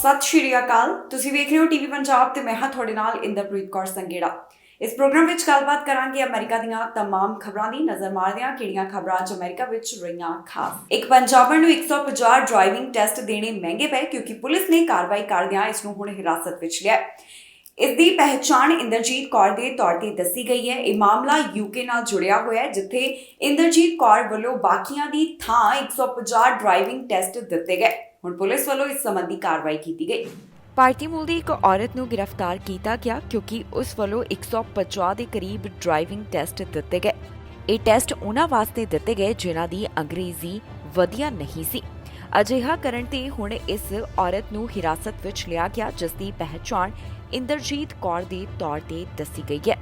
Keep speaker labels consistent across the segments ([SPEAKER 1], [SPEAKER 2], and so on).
[SPEAKER 1] ਸਤਿ ਸ਼੍ਰੀ ਅਕਾਲ। ਤੁਸੀਂ ਵੇਖ ਰਹੇ ਹੋ ਟੀਵੀ ਪੰਜਾਬ ਤੇ ਮੈਂ ਹਾਂ ਤੁਹਾਡੇ ਨਾਲ ਇੰਦਰਪ੍ਰੀਤ ਕੌਰ ਸੰਗੇੜਾ। ਇਸ ਪ੍ਰੋਗਰਾਮ ਵਿੱਚ ਗੱਲਬਾਤ ਕਰਾਂਗੇ ਅਮਰੀਕਾ ਦੀਆਂ तमाम ਖਬਰਾਂ ਦੀ ਨਜ਼ਰ ਮਾਰਦੇ ਹਾਂ ਕਿਹੜੀਆਂ ਖਬਰਾਂ ਅੱਜ ਅਮਰੀਕਾ ਵਿੱਚ ਰਹੀਆਂ ਖਾਸ। ਇੱਕ ਪੰਜਾਬਣ ਨੂੰ 150 ਡਰਾਈਵਿੰਗ ਟੈਸਟ ਦੇਣੇ ਮਹਿੰਗੇ ਪਏ ਕਿਉਂਕਿ ਪੁਲਿਸ ਨੇ ਕਾਰਵਾਈ ਕਰਦਿਆਂ ਇਸ ਨੂੰ ਹੁਣ ਹਿਰਾਸਤ ਵਿੱਚ ਲਿਆ। ਇਸ ਦੀ ਪਹਿਚਾਣ ਇੰਦਰਜੀਤ ਕੌਰ ਦੇ ਤੌਰ ਤੇ ਦੱਸੀ ਗਈ ਹੈ। ਇਹ ਮਾਮਲਾ ਯੂਕੇ ਨਾਲ ਜੁੜਿਆ ਹੋਇਆ ਹੈ, ਜਿੱਥੇ ਇੰਦਰਜੀਤ ਕੌਰ ਵੱਲੋਂ ਬਾਕੀਆਂ ਦੀ ਥਾਂ 150 ਡਰਾਈਵਿੰਗ ਟੈਸਟ ਦਿੱਤੇ ਗਏ। ਹੁਣ ਪੁਲਿਸ ਵੱਲੋਂ ਇਸ ਸੰਬੰਧੀ ਕਾਰਵਾਈ ਕੀਤੀ ਗਈ।
[SPEAKER 2] ਭਾਰਤੀ ਮੂਲ ਦੀ ਇੱਕ ਔਰਤ ਨੂੰ ਗ੍ਰਿਫਤਾਰ ਕੀਤਾ ਗਿਆ ਕਿਉਂਕਿ ਉਸ ਵੱਲੋਂ 150 ਦੇ ਕਰੀਬ ਡਰਾਈਵਿੰਗ ਟੈਸਟ ਦਿੱਤੇ ਗਏ। ਇਹ ਟੈਸਟ ਉਹਨਾਂ ਵਾਸਤੇ ਦਿੱਤੇ ਗਏ ਜਿਨ੍ਹਾਂ ਦੀ ਅੰਗਰੇਜ਼ੀ ਵਧੀਆ ਨਹੀਂ ਸੀ। ਅਜਿਹਾ ਕਰਨ ਤੇ ਹੁਣ ਇਸ ਔਰਤ ਨੂੰ ਹਿਰਾਸਤ ਵਿੱਚ ਲਿਆ ਗਿਆ, ਜਿਸ ਦੀ ਪਹਿਚਾਣ ਇੰਦਰਜੀਤ ਕੌਰ ਦੇ ਤੌਰ ਤੇ ਦੱਸੀ ਗਈ ਹੈ।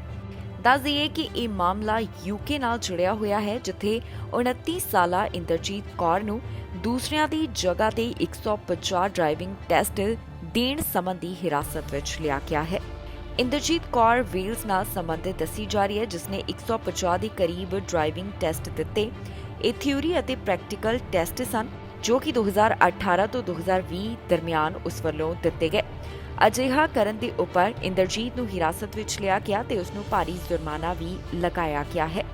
[SPEAKER 2] ਦੱਸ ਦਈਏ ਕਿ ਇਹ ਮਾਮਲਾ ਯੂਕੇ ਨਾਲ ਜੁੜਿਆ ਹੋਇਆ ਹੈ, ਜਿੱਥੇ 29 ਸਾਲਾ ਇੰਦਰਜੀਤ ਕੌਰ ਨੂੰ ਦੂਸਰਿਆਂ ਦੀ ਜਗ੍ਹਾ ਤੇ 150 ਡਰਾਈਵਿੰਗ ਟੈਸਟ ਦੇਣ ਸੰਬੰਧੀ ਹਿਰਾਸਤ ਵਿੱਚ ਲਿਆ ਗਿਆ ਹੈ। ਇੰਦਰਜੀਤ ਕੌਰ ਵੇਲਸ ਨਾਲ ਸੰਬੰਧਿਤ ਦੱਸੀ ਜਾ ਰਹੀ ਹੈ, ਜਿਸ ਨੇ 150 ਦੇ ਕਰੀਬ ਡਰਾਈਵਿੰਗ ਟੈਸਟ ਦਿੱਤੇ। ਇਹ ਥਿਊਰੀ ਅਤੇ ਪ੍ਰੈਕਟੀਕਲ ਟੈਸਟ ਸਨ, ਜੋ ਕਿ 2018 ਤੋਂ 2020 ਦਰਮਿਆਨ ਉਸ ਵੱਲੋਂ ਦਿੱਤੇ ਗਏ। ਅਜਿਹਾ ਕਰਨ ਦੇ ਉੱਪਰ ਇੰਦਰਜੀਤ ਨੂੰ ਹਿਰਾਸਤ ਵਿੱਚ ਲਿਆ ਗਿਆ ਤੇ ਉਸ ਨੂੰ ਭਾਰੀ ਜੁਰਮਾਨਾ ਵੀ ਲਗਾਇਆ ਗਿਆ ਹੈ।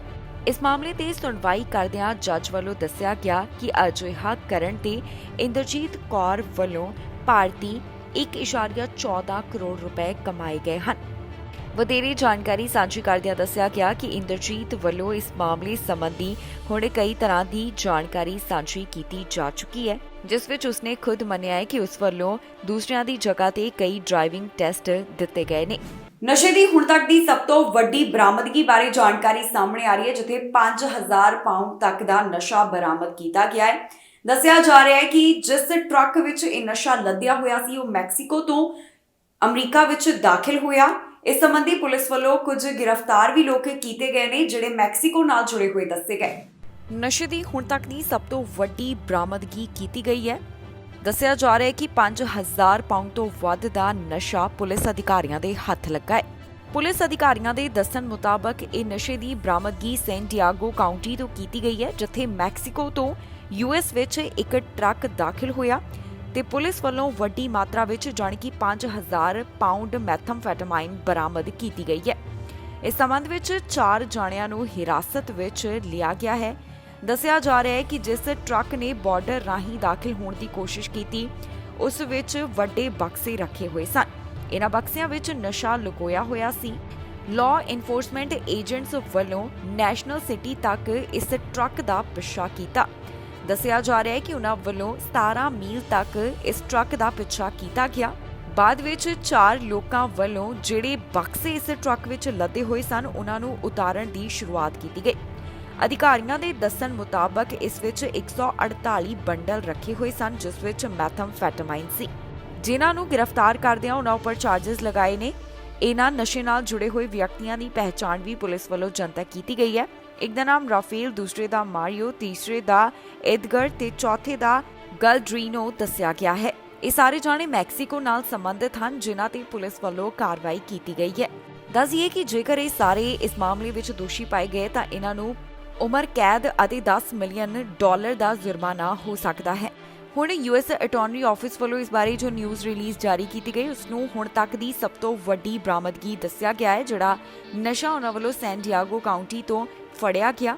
[SPEAKER 2] ਇਸ ਮਾਮਲੇ ਤੇ ਸੁਣਵਾਈ ਕਰਦਿਆਂ ਜੱਜ ਵੱਲੋਂ ਦੱਸਿਆ ਗਿਆ ਕਿ ਅਜਿਹਾ ਕਰਨ ਤੇ ਇੰਦਰਜੀਤ ਕੌਰ ਵੱਲੋਂ ਭਾਰਤੀ 1.14 ਕਰੋੜ ਰੁਪਏ ਕਮਾਏ ਗਏ ਹਨ। ਵਧੇਰੇ ਜਾਣਕਾਰੀ ਸਾਂਝੀ ਕਰਦਿਆਂ ਦੱਸਿਆ ਗਿਆ ਕਿ ਇੰਦਰਜੀਤ ਵੱਲੋਂ ਇਸ ਮਾਮਲੇ ਸੰਬੰਧੀ ਹੁਣ ਕਈ ਤਰ੍ਹਾਂ ਦੀ ਜਾਣਕਾਰੀ ਸਾਂਝੀ ਕੀਤੀ ਜਾ ਚੁੱਕੀ ਹੈ, ਜਿਸ ਵਿੱਚ ਉਸਨੇ ਖੁਦ ਮੰਨਿਆ ਹੈ ਕਿ ਉਸ ਵੱਲੋਂ ਦੂਸਰਿਆਂ ਦੀ ਜਗ੍ਹਾ ਤੇ ਕਈ ਡਰਾਈਵਿੰਗ ਟੈਸਟ ਦਿੱਤੇ ਗਏ ਨੇ।
[SPEAKER 1] ਨਸ਼ੇ ਦੀ ਹੁਣ ਤੱਕ ਦੀ ਸਭ ਤੋਂ ਵੱਡੀ ਬਰਾਮਦਗੀ ਬਾਰੇ ਜਾਣਕਾਰੀ ਸਾਹਮਣੇ ਆ ਰਹੀ ਹੈ, ਜਿੱਥੇ 5000 ਪਾਉਂਡ ਤੱਕ ਦਾ ਨਸ਼ਾ ਬਰਾਮਦ ਕੀਤਾ ਗਿਆ ਹੈ। ਦੱਸਿਆ ਜਾ ਰਿਹਾ ਹੈ ਕਿ ਜਿਸ ਟਰੱਕ ਵਿੱਚ ਇਹ ਨਸ਼ਾ ਲੱਦਿਆ ਹੋਇਆ ਸੀ ਉਹ ਮੈਕਸੀਕੋ ਤੋਂ ਅਮਰੀਕਾ ਵਿੱਚ ਦਾਖਲ ਹੋਇਆ। ਇਸ ਸੰਬੰਧੀ ਪੁਲਿਸ ਵੱਲੋਂ ਕੁਝ ਗ੍ਰਿਫਤਾਰ ਵੀ ਲੋਕ ਕੀਤੇ ਗਏ ਨੇ, ਜਿਹੜੇ ਮੈਕਸੀਕੋ ਨਾਲ ਜੁੜੇ ਹੋਏ ਦੱਸੇ ਗਏ।
[SPEAKER 2] ਨਸ਼ੇ ਦੀ ਹੁਣ ਤੱਕ ਦੀ ਸਭ ਤੋਂ ਵੱਡੀ ਬਰਾਮਦਗੀ ਕੀਤੀ ਗਈ ਹੈ। ਦੱਸਿਆ ਜਾ ਰਿਹਾ ਹੈ ਕਿ 5000 ਪਾਉਂਡ ਤੋਂ ਵੱਧ ਦਾ ਨਸ਼ਾ ਪੁਲਿਸ ਅਧਿਕਾਰੀਆਂ ਦੇ ਹੱਥ ਲੱਗਾ ਹੈ। ਪੁਲਿਸ ਅਧਿਕਾਰੀਆਂ ਦੇ ਦੱਸਣ ਮੁਤਾਬਕ ਇਹ ਨਸ਼ੇ ਦੀ ਬਰਾਮਦਗੀ ਸੈਨ ਡਿਆਗੋ ਕਾਉਂਟੀ ਤੋਂ ਕੀਤੀ ਗਈ ਹੈ, ਜਿੱਥੇ ਮੈਕਸੀਕੋ ਤੋਂ ਯੂਐਸ ਵਿੱਚ ਇੱਕ ਟਰੱਕ ਦਾਖਲ ਹੋਇਆ ਤੇ ਪੁਲਿਸ ਵੱਲੋਂ ਵੱਡੀ ਮਾਤਰਾ ਵਿੱਚ ਜਾਣੀ ਕਿ 5000 ਪਾਉਂਡ ਮੈਥਮਫੈਟਾਮਾਈਨ ਬਰਾਮਦ ਕੀਤੀ ਗਈ ਹੈ। ਇਸ ਸੰਬੰਧ ਵਿੱਚ 4 ਜਾਣਿਆਂ ਨੂੰ ਹਿਰਾਸਤ ਵਿੱਚ ਲਿਆ ਗਿਆ ਹੈ। ਦੱਸਿਆ ਜਾ ਰਿਹਾ ਹੈ ਕਿ ਜਿਸ ਟਰੱਕ ਨੇ ਬਾਰਡਰ ਰਾਹੀਂ ਦਾਖਲ ਹੋਣ ਦੀ ਕੋਸ਼ਿਸ਼ ਕੀਤੀ, ਉਸ ਵਿੱਚ ਵੱਡੇ ਬਕਸੇ ਰੱਖੇ ਹੋਏ ਸਨ। ਇਹਨਾਂ ਬਕਸਿਆਂ ਵਿੱਚ ਨਸ਼ਾ ਲੁਕੋਇਆ ਹੋਇਆ ਸੀ। ਲਾਅ ਇਨਫੋਰਸਮੈਂਟ ਏਜੰਟਸ ਵੱਲੋਂ ਨੈਸ਼ਨਲ ਸਿਟੀ ਤੱਕ ਇਸ ਟਰੱਕ ਦਾ ਪਿੱਛਾ ਕੀਤਾ। ਦੱਸਿਆ ਜਾ ਰਿਹਾ ਹੈ ਕਿ ਉਹਨਾਂ ਵੱਲੋਂ 17 ਮੀਲ ਤੱਕ ਇਸ ਟਰੱਕ ਦਾ ਪਿੱਛਾ ਕੀਤਾ ਗਿਆ। ਬਾਅਦ ਵਿੱਚ 4 ਲੋਕਾਂ ਵੱਲੋਂ ਜਿਹੜੇ ਬਕਸੇ ਇਸ ਟਰੱਕ ਵਿੱਚ ਲੱਦੇ ਹੋਏ ਸਨ, ਉਹਨਾਂ ਨੂੰ ਉਤਾਰਨ ਦੀ ਸ਼ੁਰੂਆਤ ਕੀਤੀ ਗਈ। ਅਧਿਕਾਰੀਆਂ ਦੇ ਦੱਸਣ ਮੁਤਾਬਕ ਇਸ ਵਿੱਚ 148 ਬੰਡਲ ਰੱਖੇ ਹੋਏ ਸਨ, ਜਿਸ ਵਿੱਚ ਮੈਥਮਫੈਟਾਮਾਈਨ ਸੀ। ਜਿਨ੍ਹਾਂ ਨੂੰ ਗ੍ਰਿਫਤਾਰ ਕਰਦਿਆਂ ਉਹਨਾਂ ਉੱਪਰ ਚਾਰਜਸ ਲਗਾਏ ਨੇ। ਇਹਨਾਂ ਨਸ਼ੇ ਨਾਲ ਜੁੜੇ ਹੋਏ ਵਿਅਕਤੀਆਂ ਦੀ ਪਹਿਚਾਣ ਵੀ ਪੁਲਿਸ ਵੱਲੋਂ ਜਨਤਕ ਕੀਤੀ ਗਈ ਹੈ। ਇੱਕ ਦਾ ਨਾਮ ਰਾਫੇਲ, ਦੂਸਰੇ ਦਾ ਮਾਰੀਓ, ਤੀਸਰੇ ਦਾ ਐਡਗਰ ਤੇ ਚੌਥੇ ਦਾ ਗਲਡਰੀਨੋ ਦੱਸਿਆ ਗਿਆ ਹੈ। ਇਹ ਸਾਰੇ ਜਾਣੇ ਮੈਕਸੀਕੋ ਨਾਲ ਸੰਬੰਧਿਤ ਹਨ, ਜਿਨ੍ਹਾਂ ਤੇ ਪੁਲਿਸ ਵੱਲੋਂ ਕਾਰਵਾਈ ਕੀਤੀ ਗਈ ਹੈ। ਦੱਸੀਏ ਕਿ ਜੇਕਰ ਇਹ ਸਾਰੇ ਇਸ ਮਾਮਲੇ ਵਿੱਚ ਦੋਸ਼ੀ ਪਾਏ ਗਏ ਤਾਂ ਇਹਨਾਂ ਨੂੰ ਉਮਰ ਕੈਦ ਅਤੇ $10 ਮਿਲੀਅਨ ਦਾ ਜੁਰਮਾਨਾ ਹੋ ਸਕਦਾ ਹੈ। ਹੁਣ ਯੂਐਸ ਅਟਾਰਨੀ ਆਫਿਸ ਵੱਲੋਂ ਇਸ ਬਾਰੇ ਜੋ ਨਿਊਜ਼ ਰਿਲੀਜ਼ ਜਾਰੀ ਕੀਤੀ ਗਈ, ਉਸ ਨੂੰ ਹੁਣ ਤੱਕ ਦੀ ਸਭ ਤੋਂ ਵੱਡੀ ਬਰਾਮਦਗੀ ਦੱਸਿਆ ਗਿਆ ਹੈ, ਜਿਹੜਾ ਨਸ਼ਾ ਉਹਨਾਂ ਵੱਲੋਂ ਸੈਨ ਡਿਆਗੋ ਕਾਉਂਟੀ ਤੋਂ ਫੜਿਆ ਗਿਆ।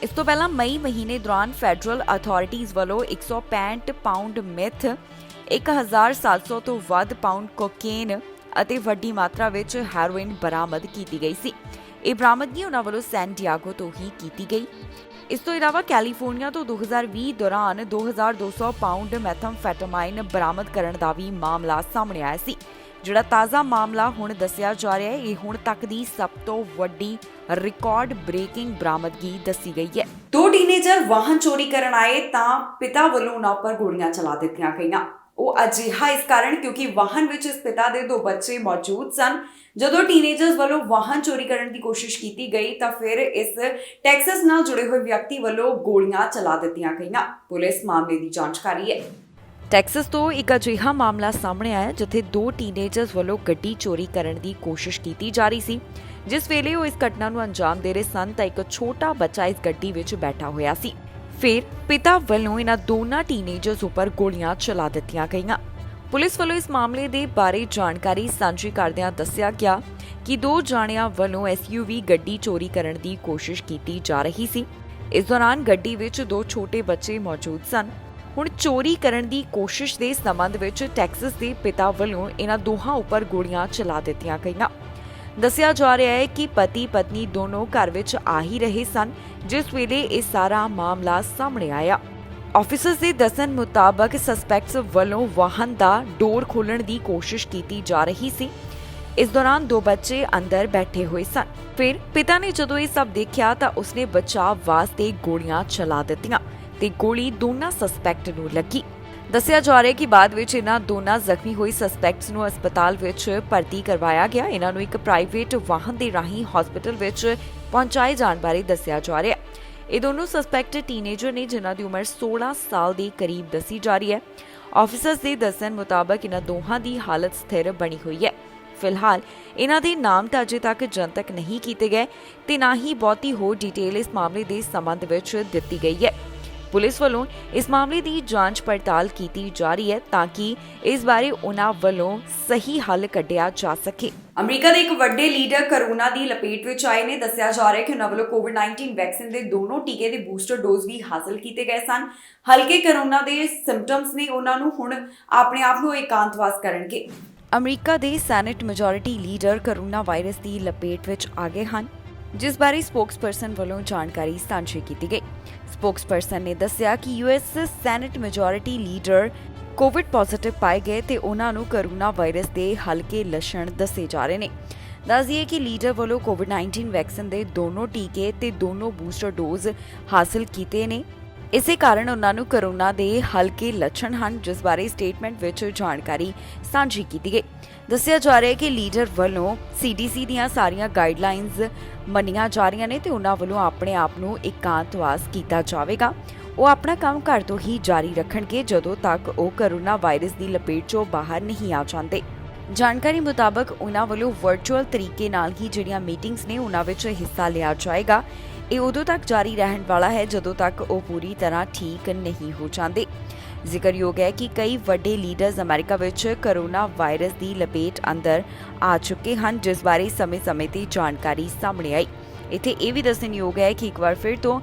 [SPEAKER 2] ਇਸ ਤੋਂ ਪਹਿਲਾਂ ਮਈ ਮਹੀਨੇ ਦੌਰਾਨ ਫੈਡਰਲ ਅਥਾਰਟੀਜ਼ ਵੱਲੋਂ 165 ਪਾਉਂਡ ਮੈਥ, 1700 ਤੋਂ ਵੱਧ ਪਾਉਂਡ ਕੋਕੇਨ ਅਤੇ ਵੱਡੀ ਮਾਤਰਾ ਵਿੱਚ ਹੈਰੋਇਨ ਬਰਾਮਦ ਕੀਤੀ ਗਈ ਸੀ। ਇਹ ਬਰਾਮਦਗੀ ਉਹਨਾਂ ਵੱਲੋਂ ਸੈਨ ਡਿਆਗੋ ਤੋਂ ਹੀ ਕੀਤੀ ਗਈ। ਇਸ ਤੋਂ ਇਲਾਵਾ ਕੈਲੀਫੋਰਨੀਆ ਤੋਂ 2020 ਦੌਰਾਨ 2200 ਪਾਉਂਡ ਮੈਥਮਫੈਟਾਮਾਈਨ ਬਰਾਮਦ ਕਰਨ ਦਾ ਵੀ ਮਾਮਲਾ ਸਾਹਮਣੇ ਆਇਆ ਸੀ। ਜਿਹੜਾ ਤਾਜ਼ਾ ਮਾਮਲਾ ਹੁਣ ਦੱਸਿਆ ਜਾ ਰਿਹਾ ਹੈ, ਇਹ ਹੁਣ ਤੱਕ ਦੀ ਸਭ ਤੋਂ ਵੱਡੀ ਰਿਕਾਰਡ ਬ੍ਰੇਕਿੰਗ ਬਰਾਮਦਗੀ ਦੱਸੀ ਗਈ ਹੈ।
[SPEAKER 1] 2 ਟੀਨੇਜਰ ਵਾਹਨ ਚੋਰੀ ਕਰਨ ਆਏ ਤਾਂ ਪਿਤਾ ਵੱਲੋਂ ਉਹਨਾਂ ਉੱਪਰ ਗੋਲੀਆਂ ਚਲਾ ਦਿੱਤੀਆਂ ਗਈਆਂ। ਉਹ ਅਜਿਹਾ ਇਸ ਕਾਰਨ ਕਿਉਂਕਿ ਵਾਹਨ ਵਿੱਚ ਇਸ ਪਿਤਾ ਦੇ 2 ਬੱਚੇ ਮੌਜੂਦ ਸਨ। ਜਦੋਂ ਟੀਨੇਜਰਸ ਵੱਲੋਂ ਵਾਹਨ ਚੋਰੀ ਕਰਨ ਦੀ ਕੋਸ਼ਿਸ਼ ਕੀਤੀ ਗਈ ਤਾਂ ਫਿਰ ਇਸ ਟੈਕਸਸ ਨਾਲ ਜੁੜੇ ਹੋਏ ਵਿਅਕਤੀ ਵੱਲੋਂ ਗੋਲੀਆਂ ਚਲਾ ਦਿੱਤੀਆਂ ਗਈਆਂ। ਪੁਲਿਸ ਮਾਮਲੇ ਦੀ ਜਾਂਚ ਕਰ ਰਹੀ ਹੈ।
[SPEAKER 2] ਟੈਕਸਸ ਤੋਂ ਇੱਕ ਅਜਿਹਾ ਮਾਮਲਾ ਸਾਹਮਣੇ ਆਇਆ ਜਿੱਥੇ 2 ਟੀਨੇਜਰਸ ਵੱਲੋਂ ਗੱਡੀ ਚੋਰੀ ਕਰਨ ਦੀ ਕੋਸ਼ਿਸ਼ ਕੀਤੀ ਜਾ ਰਹੀ ਸੀ। ਜਿਸ ਵੇਲੇ ਉਹ ਇਸ ਘਟਨਾ ਨੂੰ ਅੰਜਾਮ ਦੇ ਰਹੇ ਸਨ ਤਾਂ ਇੱਕ ਛੋਟਾ ਬੱਚਾ ਇਸ ਗੱਡੀ ਵਿੱਚ ਬੈਠਾ ਹੋਇਆ ਸੀ। ਫਿਰ ਪਿਤਾ ਵੱਲੋਂ ਇਹਨਾਂ ਦੋਨਾਂ ਟੀਨੇਜਰਸ ਉੱਪਰ ਗੋਲੀਆਂ ਚਲਾ ਦਿੱਤੀਆਂ ਗਈਆਂ। ਪੁਲਿਸ ਵੱਲੋਂ ਇਸ ਮਾਮਲੇ ਦੇ ਬਾਰੇ ਜਾਣਕਾਰੀ ਸਾਂਝੀ ਕਰਦਿਆਂ ਦੱਸਿਆ ਗਿਆ ਕਿ 2 ਜਾਣਿਆਂ ਵੱਲੋਂ SUV ਗੱਡੀ ਚੋਰੀ ਕਰਨ ਦੀ ਕੋਸ਼ਿਸ਼ ਕੀਤੀ ਜਾ ਰਹੀ ਸੀ। ਇਸ ਦੌਰਾਨ ਗੱਡੀ ਵਿੱਚ 2 ਛੋਟੇ ਬੱਚੇ ਮੌਜੂਦ ਸਨ। ਹੁਣ ਚੋਰੀ ਕਰਨ ਦੀ ਕੋਸ਼ਿਸ਼ ਦੇ ਸੰਬੰਧ ਵਿੱਚ ਟੈਕਸਸ ਦੇ ਪਿਤਾ ਵੱਲੋਂ ਇਹਨਾਂ ਦੋਹਾਂ ਉੱਪਰ ਗੋਲੀਆਂ ਚਲਾ ਦਿੱਤੀਆਂ ਗਈਆਂ। ਦੱਸਿਆ ਜਾ ਰਿਹਾ ਹੈ ਕਿ ਪਤੀ ਪਤਨੀ ਦੋਨੋਂ ਘਰ ਵਿੱਚ ਆ ਹੀ ਰਹੇ ਸਨ ਜਿਸ ਵੇਲੇ ਇਹ ਸਾਰਾ ਮਾਮਲਾ ਸਾਹਮਣੇ ਆਇਆ। ਆਫੀਸਰਸ ਦੇ ਦੱਸਣ ਮੁਤਾਬਕ ਸਸਪੈਕਟਸ ਵੱਲੋਂ ਵਾਹਨ ਦਾ ਡੋਰ ਖੋਲ੍ਹਣ ਦੀ ਕੋਸ਼ਿਸ਼ ਕੀਤੀ ਜਾ ਰਹੀ ਸੀ। ਇਸ ਦੌਰਾਨ 2 ਬੱਚੇ ਅੰਦਰ ਬੈਠੇ ਹੋਏ ਸਨ। ਫਿਰ ਪਿਤਾ ਨੇ ਜਦੋਂ ਇਹ ਸਭ ਦੇਖਿਆ ਤਾਂ ਉਸਨੇ ਬਚਾਅ ਵਾਸਤੇ ਗੋਲੀਆਂ ਚਲਾ ਦਿੱਤੀਆਂ ਤੇ ਗੋਲੀ ਦੋਨਾਂ ਸਸਪੈਕਟ ਨੂੰ ਲੱਗੀ। ਦੱਸਿਆ ਜਾ ਰਿਹਾ ਹੈ ਕਿ ਬਾਅਦ ਵਿੱਚ ਇਹਨਾਂ ਦੋਨਾਂ ਜ਼ਖਮੀ ਹੋਏ ਸਸਪੈਕਟਸ ਨੂੰ ਹਸਪਤਾਲ ਵਿੱਚ ਭਰਤੀ ਕਰਵਾਇਆ ਗਿਆ। ਇਹਨਾਂ ਨੂੰ ਇੱਕ ਪ੍ਰਾਈਵੇਟ ਵਾਹਨ ਦੇ ਰਾਹੀਂ ਹਸਪਤਾਲ ਵਿੱਚ ਪਹੁੰਚਾਏ ਜਾਣ ਬਾਰੇ ਦੱਸਿਆ ਜਾ ਰਿਹਾ ਹੈ। ਇਹ ਦੋਨੋਂ ਸਸਪੈਕਟ ਟੀਨੇਜਰ ਨੇ ਜਿਨ੍ਹਾਂ ਦੀ ਉਮਰ 16 ਸਾਲ ਦੇ ਕਰੀਬ ਦੱਸੀ ਜਾ ਰਹੀ ਹੈ। ਆਫੀਸਰਸ ਦੇ ਦੱਸਣ ਮੁਤਾਬਕ ਇਹਨਾਂ ਦੋਹਾਂ ਦੀ ਹਾਲਤ ਸਥਿਰ ਬਣੀ ਹੋਈ ਹੈ। ਫਿਲਹਾਲ ਇਹਨਾਂ ਦੇ ਨਾਮ ਤਾਂ ਅਜੇ ਤੱਕ ਜਨਤਕ ਨਹੀਂ ਕੀਤੇ ਗਏ ਤੇ ਨਾ ਹੀ ਬਹੁਤੀ ਹੋਰ ਡਿਟੇਲ ਇਸ ਮਾਮਲੇ ਦੇ ਸੰਬੰਧ ਵਿੱਚ ਦਿੱਤੀ ਗਈ ਹੈ। ਪੁਲਿਸ ਵੱਲੋਂ ਇਸ ਮਾਮਲੇ ਦੀ ਜਾਂਚ ਪੜਤਾਲ ਕੀਤੀ ਜਾ ਰਹੀ ਹੈ ਤਾਂ ਕਿ ਇਸ ਬਾਰੇ ਉਹਨਾਂ ਵੱਲੋਂ ਸਹੀ ਹੱਲ ਕੱਢਿਆ ਜਾ ਸਕੇ।
[SPEAKER 1] ਅਮਰੀਕਾ ਦੇ ਇੱਕ ਵੱਡੇ ਲੀਡਰ ਕੋਰੋਨਾ ਦੀ ਲਪੇਟ ਵਿੱਚ ਆਏ ਨੇ। ਦੱਸਿਆ ਜਾ ਰਿਹਾ ਹੈ ਕਿ ਉਹਨਾਂ ਵੱਲੋਂ ਕੋਵਿਡ-19 ਵੈਕਸੀਨ ਦੇ ਦੋਨੋਂ ਟੀਕੇ ਦੇ ਬੂਸਟਰ ਡੋਜ਼ ਵੀ ਹਾਸਲ ਕੀਤੇ ਗਏ ਸਨ। ਹਲਕੇ ਕੋਰੋਨਾ ਦੇ ਸਿੰਪਟਮਸ ਨੇ ਉਹਨਾਂ ਨੂੰ ਹੁਣ ਆਪਣੇ ਆਪ ਨੂੰ ਇਕਾਂਤਵਾਸ ਕਰਨਗੇ।
[SPEAKER 2] ਅਮਰੀਕਾ ਦੇ senate majority leader corona virus ਦੀ ਲਪੇਟ ਵਿੱਚ ਆ ਗਏ ਹਨ ਜਿਸ ਬਾਰੇ ਸਪੋਕਸਪਰਸਨ ਵੱਲੋਂ ਜਾਣਕਾਰੀ ਸਾਂਝੀ ਕੀਤੀ ਗਈ। ਸਪੋਕਸਪਰਸਨ ਨੇ ਦੱਸਿਆ ਕਿ US senate majority leader Covid positive ਪਾਏ ਗਏ ਤੇ ਉਹਨਾਂ ਨੂੰ ਕੋਰੋਨਾ ਵਾਇਰਸ ਦੇ ਹਲਕੇ ਲੱਛਣ ਦੱਸੇ ਜਾ ਰਹੇ ਨੇ। ਦੱਸ ਦਈਏ ਕਿ ਲੀਡਰ ਵੱਲੋਂ ਕੋਵਿਡ-19 ਵੈਕਸੀਨ ਦੇ ਦੋਨੋਂ ਟੀਕੇ ਤੇ ਦੋਨੋਂ ਬੂਸਟਰ ਡੋਜ਼ ਹਾਸਲ ਕੀਤੇ ਨੇ। ਇਸੇ ਕਾਰਨ ਉਹਨਾਂ ਨੂੰ ਕੋਰੋਨਾ ਦੇ ਹਲਕੇ ਲੱਛਣ ਹਨ ਜਿਸ ਬਾਰੇ ਸਟੇਟਮੈਂਟ ਵਿੱਚ ਜਾਣਕਾਰੀ ਸਾਂਝੀ ਕੀਤੀ ਗਈ। ਦੱਸਿਆ ਜਾ ਰਿਹਾ ਹੈ ਕਿ ਲੀਡਰ ਵੱਲੋਂ CDC ਦੀਆਂ ਸਾਰੀਆਂ ਗਾਈਡਲਾਈਨਸ ਮੰਨੀਆਂ ਜਾ ਰਹੀਆਂ ਨੇ ਤੇ ਉਹਨਾਂ ਵੱਲੋਂ ਆਪਣੇ ਆਪ ਨੂੰ ਇਕਾਂਤਵਾਸ ਕੀਤਾ ਜਾਵੇਗਾ। ਉਹ ਆਪਣਾ ਕੰਮ ਘਰ ਤੋਂ ਹੀ ਜਾਰੀ ਰੱਖਣਗੇ ਜਦੋਂ ਤੱਕ ਉਹ ਕੋਰੋਨਾ ਵਾਇਰਸ ਦੀ ਲਪੇਟ 'ਚੋਂ ਬਾਹਰ ਨਹੀਂ ਆ ਜਾਂਦੇ। ਜਾਣਕਾਰੀ ਮੁਤਾਬਕ ਉਹਨਾਂ ਵੱਲੋਂ ਵਰਚੁਅਲ ਤਰੀਕੇ ਨਾਲ ਹੀ ਜਿਹੜੀਆਂ ਮੀਟਿੰਗਸ ਨੇ ਉਹਨਾਂ ਵਿੱਚ ਹਿੱਸਾ ਲਿਆ ਜਾਏਗਾ। ਇਹ ਉਦੋਂ ਤੱਕ ਜਾਰੀ ਰਹਿਣ ਵਾਲਾ ਹੈ ਜਦੋਂ ਤੱਕ ਉਹ ਪੂਰੀ ਤਰ੍ਹਾਂ ਠੀਕ ਨਹੀਂ ਹੋ ਜਾਂਦੇ। ਜ਼ਿਕਰਯੋਗ ਹੈ ਕਿ ਕਈ ਵੱਡੇ ਲੀਡਰਸ ਅਮਰੀਕਾ ਵਿੱਚ ਕੋਰੋਨਾ ਵਾਇਰਸ ਦੀ ਲਪੇਟ ਅੰਦਰ ਆ ਚੁੱਕੇ ਹਨ ਜਿਸ ਬਾਰੇ ਸਮੇਂ-ਸਮੇਂ ਤੇ ਜਾਣਕਾਰੀ ਸਾਹਮਣੇ ਆਈ। ਇੱਥੇ ਇਹ ਵੀ ਦੱਸਣਯੋਗ ਹੈ ਕਿ ਇੱਕ ਵਾਰ ਫਿਰ ਤੋਂ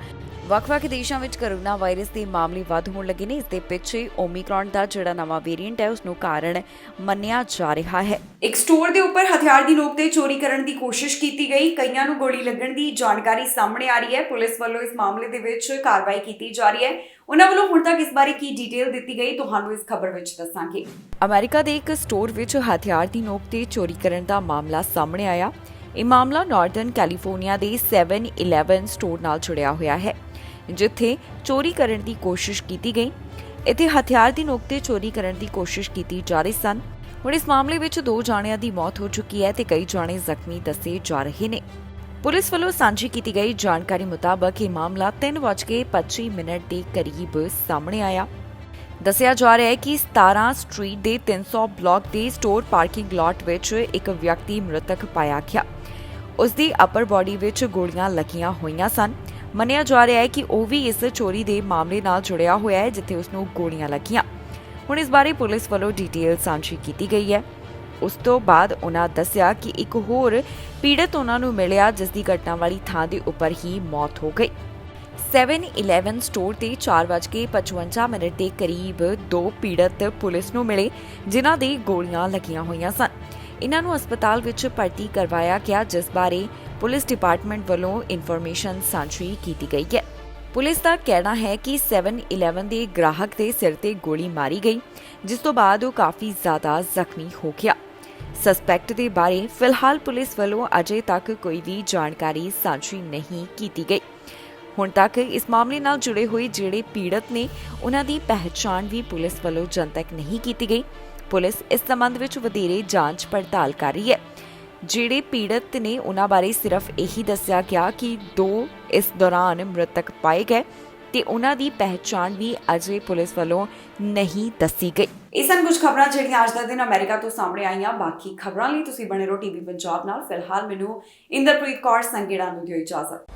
[SPEAKER 2] ਵੱਖ-ਵੱਖ ਦੇਸ਼ਾਂ ਵਿੱਚ ਕੋਰੋਨਾ ਵਾਇਰਸ ਦੇ ਮਾਮਲੇ ਵੱਧ ਹੋਣ ਲੱਗੇ ਨੇ। ਇਸ ਦੇ ਪਿੱਛੇ ਓਮਿਕਰੌਨ ਦਾ ਜਿਹੜਾ ਨਵਾਂ ਵੇਰੀਐਂਟ ਹੈ ਉਸ ਨੂੰ ਕਾਰਨ ਮੰਨਿਆ ਜਾ ਰਿਹਾ ਹੈ।
[SPEAKER 1] ਇੱਕ ਸਟੋਰ ਦੇ ਉੱਪਰ ਹਥਿਆਰ ਦੀ ਨੋਕ ਤੇ ਚੋਰੀ ਕਰਨ ਦੀ ਕੋਸ਼ਿਸ਼ ਕੀਤੀ ਗਈ। ਕਈਆਂ ਨੂੰ ਗੋਲੀ ਲੱਗਣ ਦੀ ਜਾਣਕਾਰੀ ਸਾਹਮਣੇ ਆ ਰਹੀ ਹੈ। ਪੁਲਿਸ ਵੱਲੋਂ ਇਸ ਮਾਮਲੇ ਦੇ ਵਿੱਚ ਕਾਰਵਾਈ ਕੀਤੀ ਜਾ ਰਹੀ ਹੈ। ਉਹਨਾਂ ਵੱਲੋਂ ਹੁਣ ਤੱਕ ਇਸ ਬਾਰੇ ਕੀ ਡਿਟੇਲ ਦਿੱਤੀ ਗਈ ਤੁਹਾਨੂੰ ਇਸ ਖਬਰ ਵਿੱਚ ਦੱਸਾਂਗੇ।
[SPEAKER 2] ਅਮਰੀਕਾ ਦੇ ਇੱਕ ਸਟੋਰ ਵਿੱਚ ਹਥਿਆਰ ਦੀ ਨੋਕ ਤੇ ਚੋਰੀ ਕਰਨ ਦਾ ਮਾਮਲਾ ਸਾਹਮਣੇ ਆਇਆ। ਇਹ ਮਾਮਲਾ ਨਾਰਥਰਨ ਕੈਲੀਫੋਰਨੀਆ ਦੇ 7-11 ਸਟੋਰ ਨਾਲ ਜੁੜਿਆ ਹੋਇਆ ਹੈ ਜਿੱਥੇ ਚੋਰੀ ਕਰਨ ਦੀ ਕੋਸ਼ਿਸ਼ ਕੀਤੀ ਗਈ। ਇੱਥੇ ਹਥਿਆਰ ਦੀ ਨੋਕ ਤੇ ਚੋਰੀ ਕਰਨ ਦੀ ਕੋਸ਼ਿਸ਼ ਕੀਤੀ ਜਾ ਰਹੀ ਸਨ। ਹੁਣ ਇਸ ਮਾਮਲੇ ਵਿੱਚ 2 ਜਾਣਿਆਂ ਦੀ ਮੌਤ ਹੋ ਚੁੱਕੀ ਹੈ ਤੇ ਕਈ ਜਾਣੇ ਜ਼ਖਮੀ ਦੱਸੇ ਜਾ ਰਹੇ ਨੇ। ਪੁਲਿਸ ਵੱਲੋਂ ਸਾਂਝੀ ਕੀਤੀ ਗਈ ਜਾਣਕਾਰੀ ਮੁਤਾਬਕ ਇਹ ਮਾਮਲਾ 3:25 ਦੇ ਕਰੀਬ ਸਾਹਮਣੇ ਆਇਆ। ਦੱਸਿਆ ਜਾ ਰਿਹਾ ਹੈ ਕਿ 17 ਸਟਰੀਟ ਦੇ 300 ਬਲਾਕ ਦੇ ਸਟੋਰ ਪਾਰਕਿੰਗ ਲਾਟ ਵਿੱਚ ਇੱਕ ਵਿਅਕਤੀ ਮ੍ਰਿਤਕ ਪਾਇਆ ਗਿਆ। ਉਸ ਦੀ ਅਪਰ ਬਾਡੀ ਵਿੱਚ ਗੋਲੀਆਂ ਲੱਗੀਆਂ ਹੋਈਆਂ ਸਨ। ਮੰਨਿਆ ਜਾ ਰਿਹਾ ਹੈ ਕਿ ਉਹ ਵੀ ਇਸ ਚੋਰੀ ਦੇ ਮਾਮਲੇ ਨਾਲ ਜੁੜਿਆ ਹੋਇਆ ਹੈ ਜਿੱਥੇ ਉਸ ਨੂੰ ਗੋਲੀਆਂ ਲੱਗੀਆਂ। ਹੁਣ ਇਸ ਬਾਰੇ ਪੁਲਿਸ ਵੱਲੋਂ ਡਿਟੇਲ ਸਾਂਝੀ ਕੀਤੀ ਗਈ ਹੈ। ਉਸ ਤੋਂ ਬਾਅਦ ਉਹਨਾਂ ਦੱਸਿਆ ਕਿ ਇੱਕ ਹੋਰ ਪੀੜਤ ਉਹਨਾਂ ਨੂੰ ਮਿਲਿਆ ਜਿਸ ਦੀ ਘਟਨਾ ਵਾਲੀ ਥਾਂ ਦੇ ਉੱਪਰ ਹੀ ਮੌਤ ਹੋ ਗਈ। 7-11 ਸਟੋਰ ਤੇ 4:55 ਦੇ ਕਰੀਬ 2 ਪੀੜਤ ਪੁਲਿਸ ਨੂੰ ਮਿਲੇ ਜਿਨ੍ਹਾਂ ਦੇ ਗੋਲੀਆਂ ਲੱਗੀਆਂ ਹੋਈਆਂ ਸਨ। ਇਹਨਾਂ ਨੂੰ ਹਸਪਤਾਲ ਵਿੱਚ ਭਰਤੀ ਕਰਵਾਇਆ ਗਿਆ ਜਿਸ ਬਾਰੇ ਪੁਲਿਸ ਡਿਪਾਰਟਮੈਂਟ ਵੱਲੋਂ ਇਨਫੋਰਮੇਸ਼ਨ ਸਾਂਝੀ ਕੀਤੀ ਗਈ ਹੈ। ਪੁਲਿਸ ਦਾ ਕਹਿਣਾ ਹੈ ਕਿ 7-11 ਦੇ ਗ੍ਰਾਹਕ ਦੇ ਸਿਰ ਤੇ ਗੋਲੀ ਮਾਰੀ ਗਈ ਜਿਸ ਤੋਂ ਬਾਅਦ ਉਹ ਕਾਫੀ ਜ਼ਿਆਦਾ ਜ਼ਖਮੀ ਹੋ ਗਿਆ। ਸਸਪੈਕਟ ਦੇ ਬਾਰੇ ਫਿਲਹਾਲ ਪੁਲਿਸ ਵੱਲੋਂ ਅਜੇ ਤੱਕ ਕੋਈ ਵੀ ਜਾਣਕਾਰੀ ਸਾਂਝੀ ਨਹੀਂ ਕੀਤੀ ਗਈ। ਹੁਣ ਤੱਕ ਇਸ ਮਾਮਲੇ ਨਾਲ ਜੁੜੇ ਹੋਏ ਜਿਹੜੇ ਪੀੜਤ ਨੇ ਉਹਨਾਂ ਦੀ ਪਹਿਚਾਣ ਵੀ ਪੁਲਿਸ ਵੱਲੋਂ ਜਨਤਕ ਨਹੀਂ ਕੀਤੀ ਗਈ। ਪੁਲਿਸ ਇਸ ਸੰਬੰਧ ਵਿੱਚ ਵਧੇਰੇ ਜਾਂਚ ਪੜਤਾਲ ਕਰ ਰਹੀ ਹੈ। ਜਿਹੜੇ ਪੀੜਤ ਨੇ ਉਹਨਾਂ ਬਾਰੇ ਸਿਰਫ ਇਹੀ ਦੱਸਿਆ ਗਿਆ ਕਿ 2 ਇਸ ਦੌਰਾਨ ਮ੍ਰਿਤਕ ਪਾਏ ਗਏ ਤੇ ਉਹਨਾਂ ਦੀ ਪਹਿਚਾਣ ਵੀ ਅਜੇ ਪੁਲਿਸ ਵੱਲੋਂ ਨਹੀਂ ਦੱਸੀ ਗਈ।
[SPEAKER 1] ਇਹ ਸਨ ਕੁਝ ਖਬਰਾਂ ਜਿਹੜੀਆਂ ਅੱਜ ਦਾ ਦਿਨ ਅਮਰੀਕਾ ਤੋਂ ਸਾਹਮਣੇ ਆਈਆਂ। ਬਾਕੀ ਖਬਰਾਂ ਲਈ ਤੁਸੀਂ ਬਣੇ ਰਹੋ ਟੀਵੀ ਪੰਜਾਬ ਨਾਲ। ਫਿਲਹਾਲ ਮੈਨੂੰ ਇੰਦਰਪ੍ਰੀਤ ਕੌਰ ਸੰਗੇੜਾ ਨੂੰ ਦਿਓ ਇਜਾਜ਼ਤ।